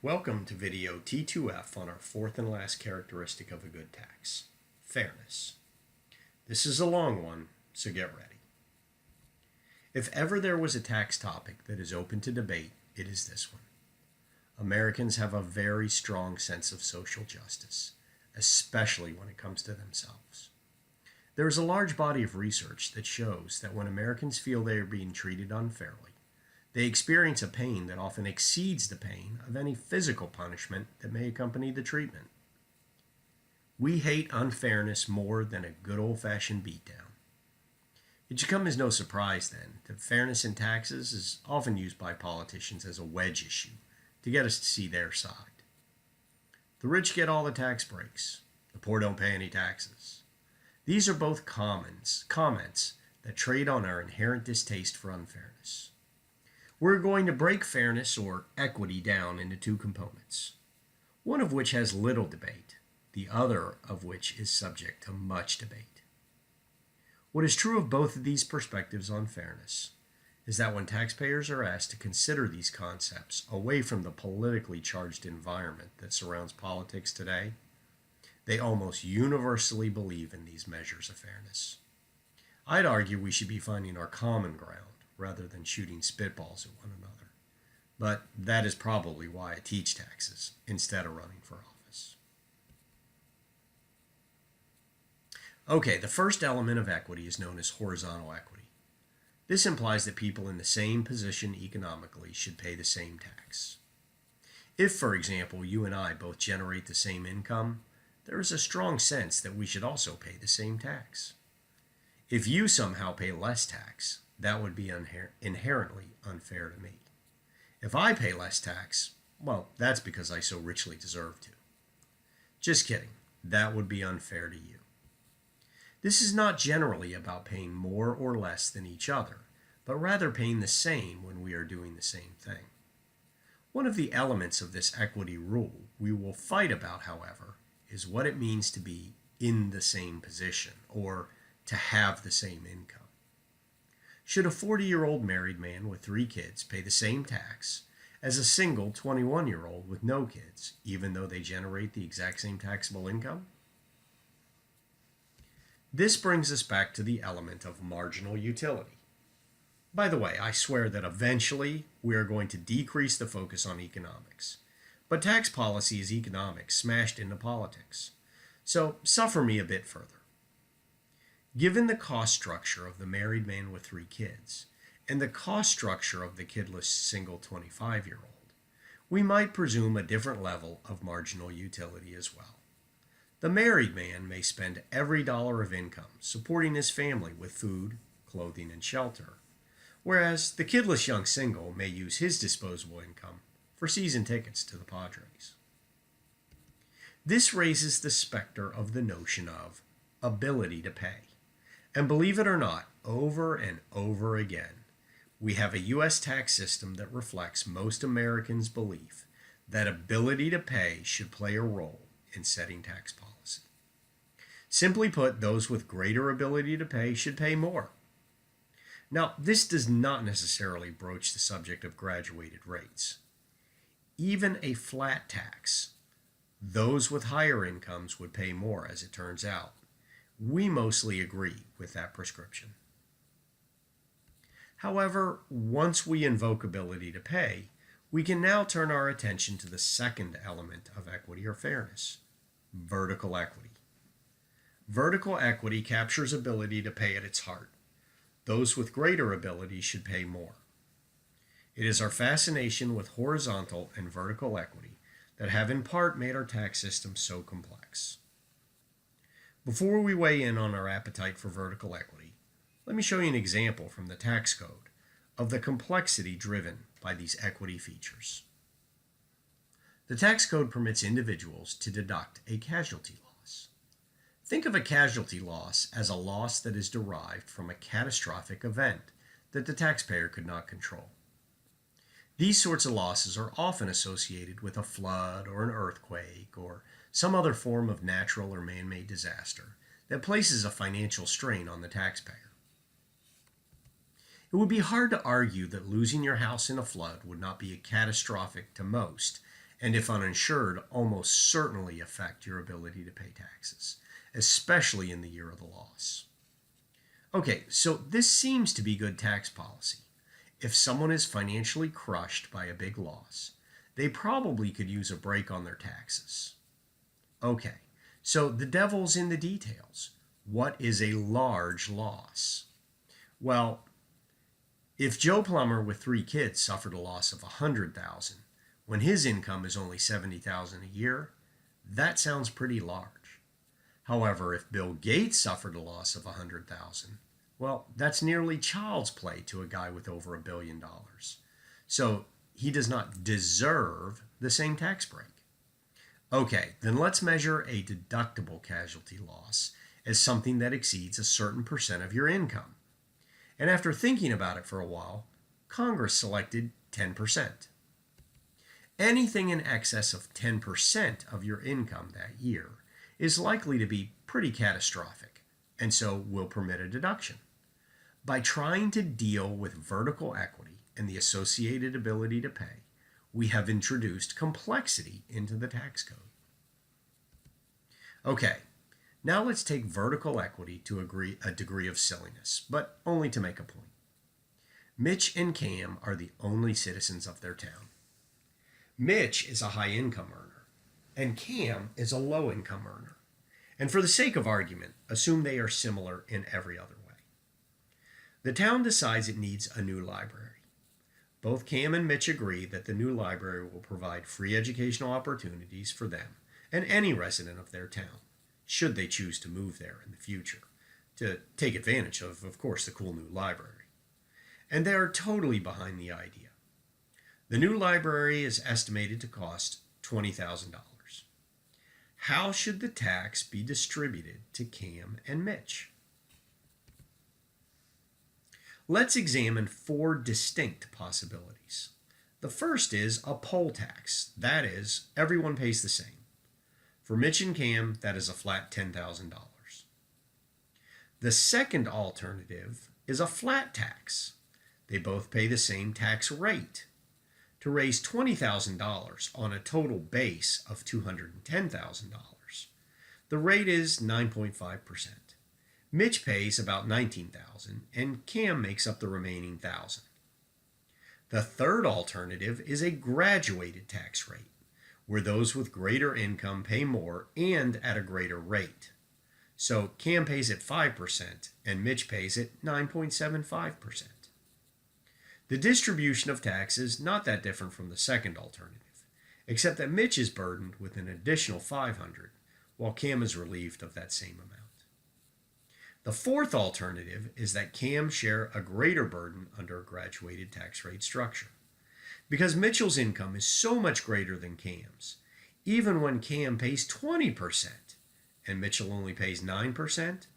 Welcome to video T2F on our fourth and last characteristic of a good tax, fairness. This is a long one, so get ready. If ever there was a tax topic that is open to debate, it is this one. Americans have a very strong sense of social justice, especially when it comes to themselves. There is a large body of research that shows that when Americans feel they are being treated unfairly, they experience a pain that often exceeds the pain of any physical punishment that may accompany the treatment. We hate unfairness more than a good old-fashioned beatdown. It should come as no surprise, then, that fairness in taxes is often used by politicians as a wedge issue to get us to see their side. The rich get all the tax breaks. The poor don't pay any taxes. These are both comments that trade on our inherent distaste for unfairness. We're going to break fairness or equity down into two components, one of which has little debate, the other of which is subject to much debate. What is true of both of these perspectives on fairness is that when taxpayers are asked to consider these concepts away from the politically charged environment that surrounds politics today, they almost universally believe in these measures of fairness. I'd argue we should be finding our common ground rather than shooting spitballs at one another. But that is probably why I teach taxes instead of running for office. Okay, the first element of equity is known as horizontal equity. This implies that people in the same position economically should pay the same tax. If, for example, you and I both generate the same income, there is a strong sense that we should also pay the same tax. If you somehow pay less tax, that would be inherently unfair to me. If I pay less tax, well, that's because I so richly deserve to. Just kidding. That would be unfair to you. This is not generally about paying more or less than each other, but rather paying the same when we are doing the same thing. One of the elements of this equity rule we will fight about, however, is what it means to be in the same position or to have the same income. Should a 40-year-old married man with 3 kids pay the same tax as a single 21-year-old with no kids, even though they generate the exact same taxable income? This brings us back to the element of marginal utility. By the way, I swear that eventually we are going to decrease the focus on economics. But tax policy is economics smashed into politics. So suffer me a bit further. Given the cost structure of the married man with 3 kids and the cost structure of the kidless single 25-year-old, we might presume a different level of marginal utility as well. The married man may spend every dollar of income supporting his family with food, clothing, and shelter, whereas the kidless young single may use his disposable income for season tickets to the Padres. This raises the specter of the notion of ability to pay. And believe it or not, over and over again, we have a U.S. tax system that reflects most Americans' belief that ability to pay should play a role in setting tax policy. Simply put, those with greater ability to pay should pay more. Now, this does not necessarily broach the subject of graduated rates. Even a flat tax, those with higher incomes would pay more, as it turns out. We mostly agree with that prescription. However, once we invoke ability to pay, we can now turn our attention to the second element of equity or fairness, vertical equity. Vertical equity captures ability to pay at its heart. Those with greater ability should pay more. It is our fascination with horizontal and vertical equity that have in part made our tax system so complex. Before we weigh in on our appetite for vertical equity, let me show you an example from the tax code of the complexity driven by these equity features. The tax code permits individuals to deduct a casualty loss. Think of a casualty loss as a loss that is derived from a catastrophic event that the taxpayer could not control. These sorts of losses are often associated with a flood or an earthquake or some other form of natural or man-made disaster that places a financial strain on the taxpayer. It would be hard to argue that losing your house in a flood would not be catastrophic to most and if uninsured, almost certainly affect your ability to pay taxes, especially in the year of the loss. Okay, so this seems to be good tax policy. If someone is financially crushed by a big loss, they probably could use a break on their taxes. Okay, so the devil's in the details. What is a large loss? Well, if Joe Plumber with 3 kids suffered a loss of $100,000 when his income is only $70,000 a year, that sounds pretty large. However, if Bill Gates suffered a loss of $100,000, well, that's nearly child's play to a guy with over $1 billion. So he does not deserve the same tax break. Okay, then let's measure a deductible casualty loss as something that exceeds a certain percent of your income. And after thinking about it for a while, Congress selected 10%. Anything in excess of 10% of your income that year is likely to be pretty catastrophic, and so will permit a deduction. By trying to deal with vertical equity and the associated ability to pay, we have introduced complexity into the tax code. Okay, now let's take vertical equity to a degree of silliness, but only to make a point. Mitch and Cam are the only citizens of their town. Mitch is a high-income earner, and Cam is a low-income earner. And for the sake of argument, assume they are similar in every other way. The town decides it needs a new library. Both Cam and Mitch agree that the new library will provide free educational opportunities for them and any resident of their town, should they choose to move there in the future, to take advantage of course, the cool new library. And they are totally behind the idea. The new library is estimated to cost $20,000. How should the tax be distributed to Cam and Mitch? Let's examine 4 distinct possibilities. The first is a poll tax. That is, everyone pays the same. For Mitch and Cam, that is a flat $10,000. The second alternative is a flat tax. They both pay the same tax rate. To raise $20,000 on a total base of $210,000, the rate is 9.5%. Mitch pays about $19,000 and Cam makes up the remaining $1,000. The third alternative is a graduated tax rate, where those with greater income pay more and at a greater rate. So Cam pays at 5% and Mitch pays at 9.75%. The distribution of tax is not that different from the second alternative, except that Mitch is burdened with an additional $500, while Cam is relieved of that same amount. The fourth alternative is that Cam share a greater burden under a graduated tax rate structure. Because Mitchell's income is so much greater than Cam's, even when Cam pays 20% and Mitchell only pays 9%,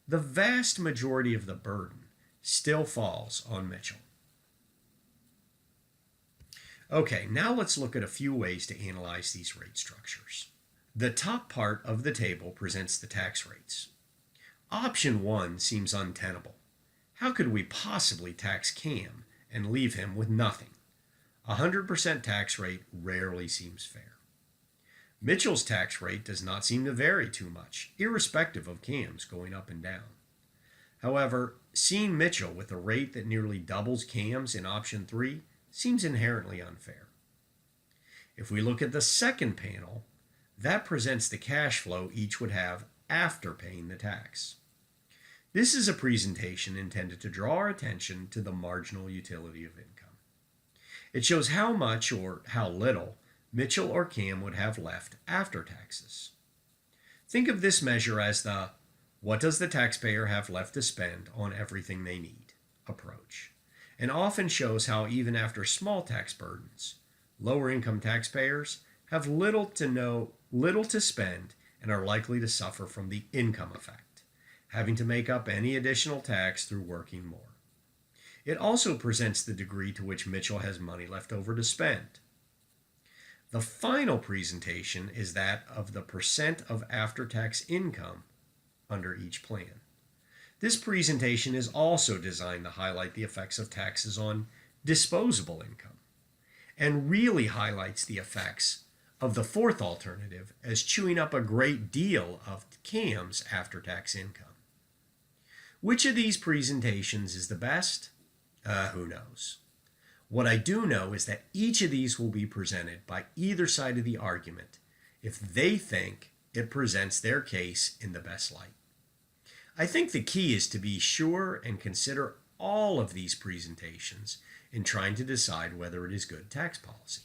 the vast majority of the burden still falls on Mitchell. Okay, now let's look at a few ways to analyze these rate structures. The top part of the table presents the tax rates. Option 1 seems untenable. How could we possibly tax Cam and leave him with nothing? 100% tax rate rarely seems fair. Mitchell's tax rate does not seem to vary too much, irrespective of Cam's going up and down. However, seeing Mitchell with a rate that nearly doubles Cam's in option 3 seems inherently unfair. If we look at the second panel, that presents the cash flow each would have after paying the tax. This is a presentation intended to draw our attention to the marginal utility of income. It shows how much or how little Mitchell or Cam would have left after taxes. Think of this measure as the "what does the taxpayer have left to spend on everything they need" approach, and often shows how even after small tax burdens, lower income taxpayers have little to spend and are likely to suffer from the income effect, having to make up any additional tax through working more. It also presents the degree to which Mitchell has money left over to spend. The final presentation is that of the percent of after-tax income under each plan. This presentation is also designed to highlight the effects of taxes on disposable income, and really highlights the effects of the fourth alternative as chewing up a great deal of Cam's after-tax income. Which of these presentations is the best? Who knows? What I do know is that each of these will be presented by either side of the argument if they think it presents their case in the best light. I think the key is to be sure and consider all of these presentations in trying to decide whether it is good tax policy.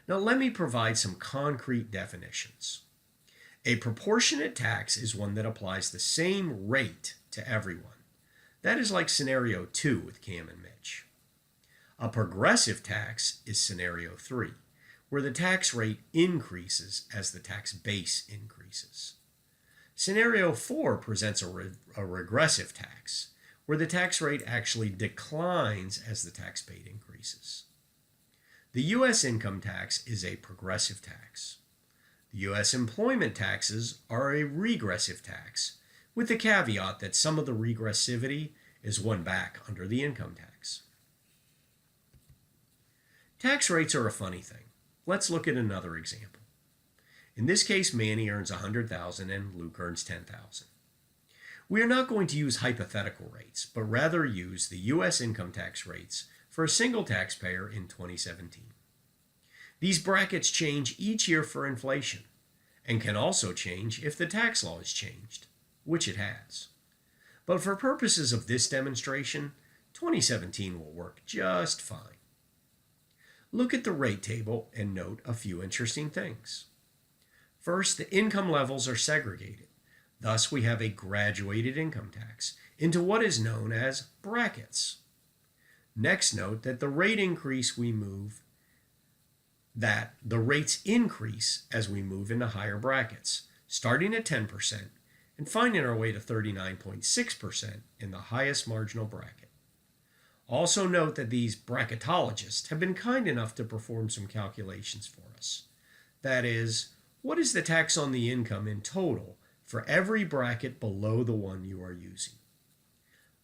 Now let me provide some concrete definitions. A proportionate tax is one that applies the same rate to everyone. That is like scenario 2 with Cam and Mitch. A progressive tax is scenario 3, where the tax rate increases as the tax base increases. Scenario 4 presents a regressive tax, where the tax rate actually declines as the tax base increases. The U.S. income tax is a progressive tax. The U.S. employment taxes are a regressive tax, with the caveat that some of the regressivity is won back under the income tax. Tax rates are a funny thing. Let's look at another example. In this case, Manny earns $100,000 and Luke earns $10,000. We are not going to use hypothetical rates, but rather use the U.S. income tax rates for a single taxpayer in 2017. These brackets change each year for inflation, and can also change if the tax law is changed, which it has. But for purposes of this demonstration, 2017 will work just fine. Look at the rate table and note a few interesting things. First, the income levels are segregated. Thus, we have a graduated income tax into what is known as brackets. Next, note that the rates increase as we move into higher brackets, starting at 10% and finding our way to 39.6% in the highest marginal bracket. Also note that these bracketologists have been kind enough to perform some calculations for us. That is, what is the tax on the income in total for every bracket below the one you are using?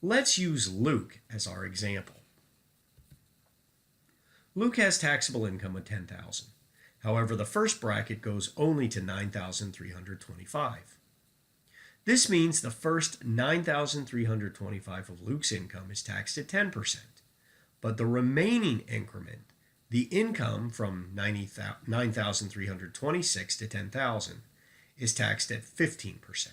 Let's use Luke as our example. Luke has taxable income of $10,000. However, the first bracket goes only to $9,325. This means the first $9,325 of Luke's income is taxed at 10%, but the remaining increment, the income from $9,326 to $10,000, is taxed at 15%.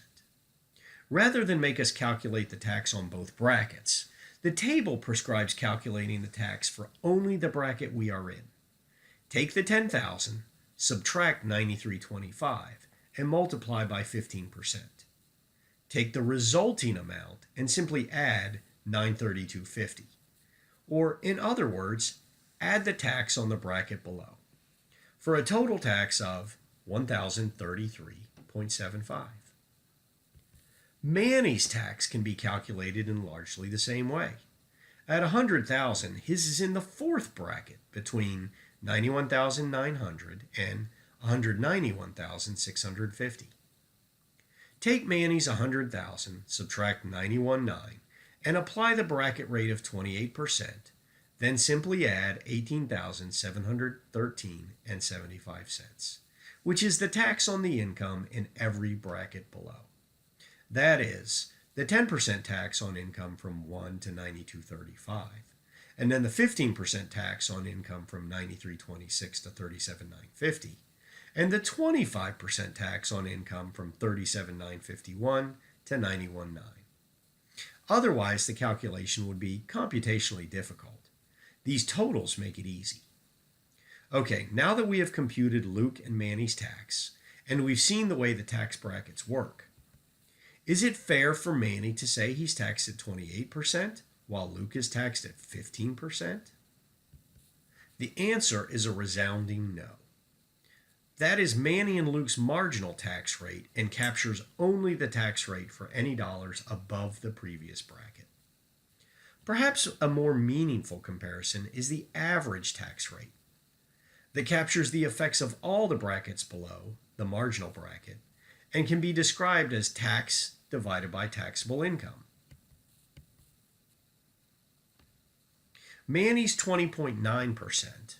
Rather than make us calculate the tax on both brackets, the table prescribes calculating the tax for only the bracket we are in. Take the $10,000, subtract $9,325, and multiply by 15%. Take the resulting amount and simply add $932.50. Or, in other words, add the tax on the bracket below, for a total tax of $1,033.75. Manny's tax can be calculated in largely the same way. At $100,000, his is in the fourth bracket between $91,900 and $191,650. Take Manny's $100,000, subtract $91,900, and apply the bracket rate of 28%, then simply add $18,713.75, which is the tax on the income in every bracket below. That is, the 10% tax on income from $1 to $92.35, and then the 15% tax on income from $93.26 to $37.950, and the 25% tax on income from $37,951 to $91,900. Otherwise, the calculation would be computationally difficult. These totals make it easy. Okay, now that we have computed Luke and Manny's tax, and we've seen the way the tax brackets work, is it fair for Manny to say he's taxed at 28% while Luke is taxed at 15%? The answer is a resounding no. That is Manny and Luke's marginal tax rate and captures only the tax rate for any dollars above the previous bracket. Perhaps a more meaningful comparison is the average tax rate that captures the effects of all the brackets below the marginal bracket and can be described as tax divided by taxable income. Manny's 20.9%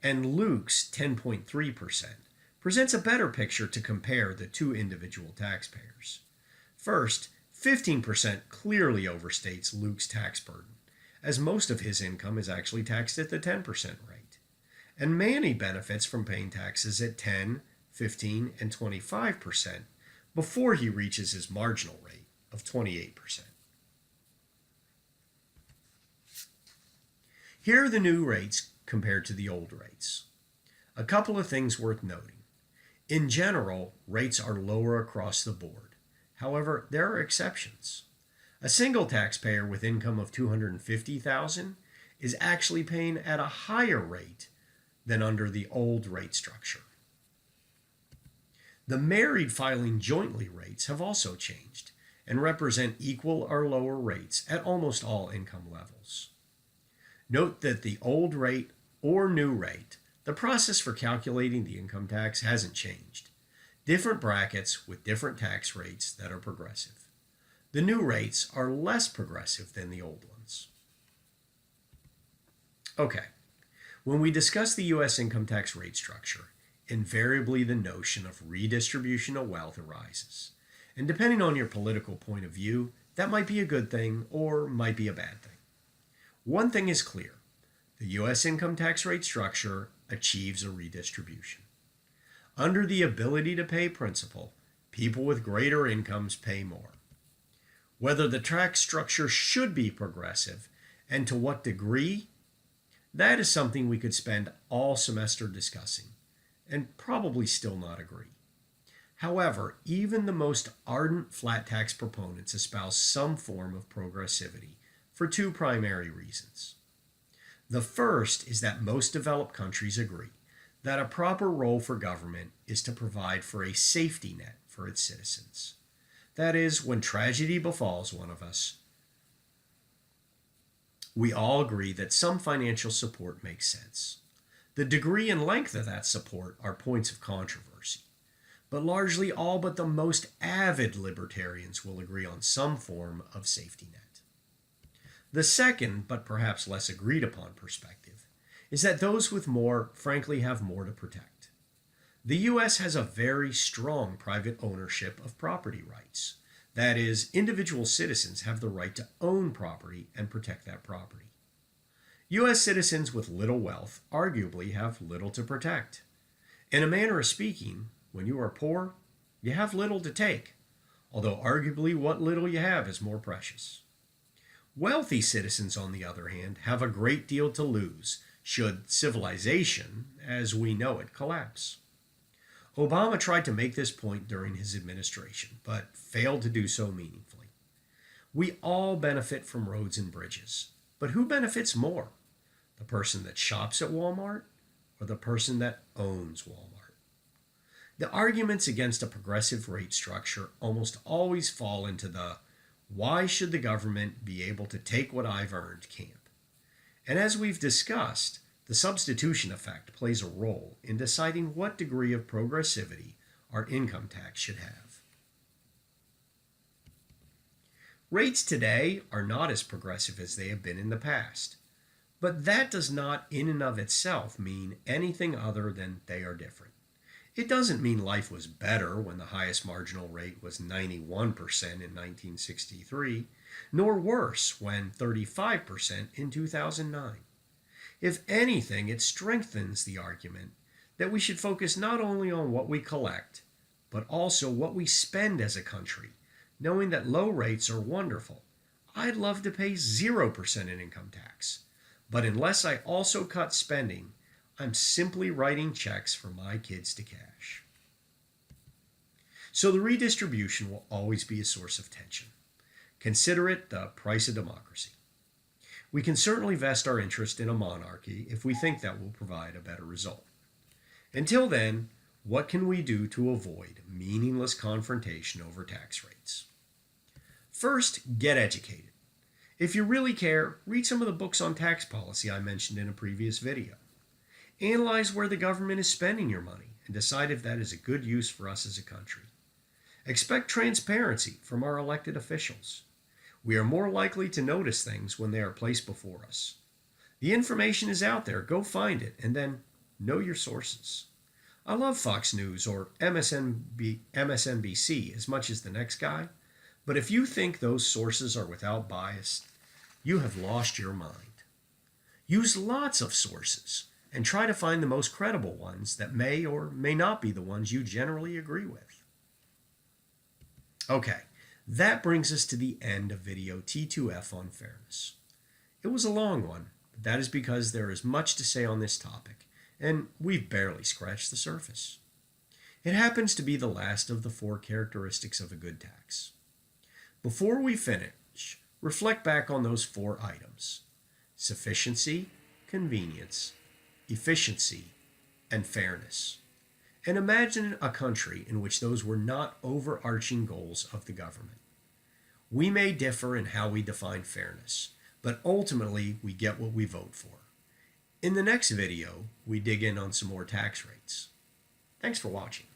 and Luke's 10.3% presents a better picture to compare the two individual taxpayers. First, 15% clearly overstates Luke's tax burden, as most of his income is actually taxed at the 10% rate. And Manny benefits from paying taxes at 10, 15, and 25% before he reaches his marginal rate of 28%. Here are the new rates compared to the old rates. A couple of things worth noting. In general, rates are lower across the board. However, there are exceptions. A single taxpayer with income of $250,000 is actually paying at a higher rate than under the old rate structure. The married filing jointly rates have also changed and represent equal or lower rates at almost all income levels. Note that the old rate or new rate, the process for calculating the income tax hasn't changed. Different brackets with different tax rates that are progressive. The new rates are less progressive than the old ones. Okay, when we discuss the U.S. income tax rate structure, invariably the notion of redistribution of wealth arises. And depending on your political point of view, that might be a good thing or might be a bad thing. One thing is clear. The U.S. income tax rate structure achieves a redistribution. Under the ability to pay principal, people with greater incomes pay more. Whether the tax structure should be progressive and to what degree, that is something we could spend all semester discussing and probably still not agree. However, even the most ardent flat tax proponents espouse some form of progressivity for two primary reasons. The first is that most developed countries agree that a proper role for government is to provide for a safety net for its citizens. That is, when tragedy befalls one of us, we all agree that some financial support makes sense. The degree and length of that support are points of controversy, but largely all but the most avid libertarians will agree on some form of safety net. The second, but perhaps less agreed upon perspective, is that those with more, frankly, have more to protect. The U.S. has a very strong private ownership of property rights. That is, individual citizens have the right to own property and protect that property. U.S. citizens with little wealth arguably have little to protect. In a manner of speaking, when you are poor, you have little to take, although arguably what little you have is more precious. Wealthy citizens, on the other hand, have a great deal to lose should civilization, as we know it, collapse. Obama tried to make this point during his administration, but failed to do so meaningfully. We all benefit from roads and bridges, but who benefits more? The person that shops at Walmart or the person that owns Walmart? The arguments against a progressive rate structure almost always fall into the "why should the government be able to take what I've earned" camp. And as we've discussed, the substitution effect plays a role in deciding what degree of progressivity our income tax should have. Rates today are not as progressive as they have been in the past, but that does not in and of itself mean anything other than they are different. It doesn't mean life was better when the highest marginal rate was 91% in 1963, nor worse when 35% in 2009. If anything, it strengthens the argument that we should focus not only on what we collect, but also what we spend as a country, knowing that low rates are wonderful. I'd love to pay 0% in income tax, but unless I also cut spending, I'm simply writing checks for my kids to cash. So the redistribution will always be a source of tension. Consider it the price of democracy. We can certainly vest our interest in a monarchy if we think that will provide a better result. Until then, what can we do to avoid meaningless confrontation over tax rates? First, get educated. If you really care, read some of the books on tax policy I mentioned in a previous video. Analyze where the government is spending your money and decide if that is a good use for us as a country. Expect transparency from our elected officials. We are more likely to notice things when they are placed before us. The information is out there, go find it, and then know your sources. I love Fox News or MSNBC as much as the next guy, but if you think those sources are without bias, you have lost your mind. Use lots of sources and try to find the most credible ones that may or may not be the ones you generally agree with. Okay, that brings us to the end of video T2F on fairness. It was a long one, but that is because there is much to say on this topic, and we've barely scratched the surface. It happens to be the last of the 4 characteristics of a good tax. Before we finish, reflect back on those 4 items: sufficiency, convenience, efficiency, and fairness. And imagine a country in which those were not overarching goals of the government. We may differ in how we define fairness, but ultimately we get what we vote for. In the next video, we dig in on some more tax rates. Thanks for watching.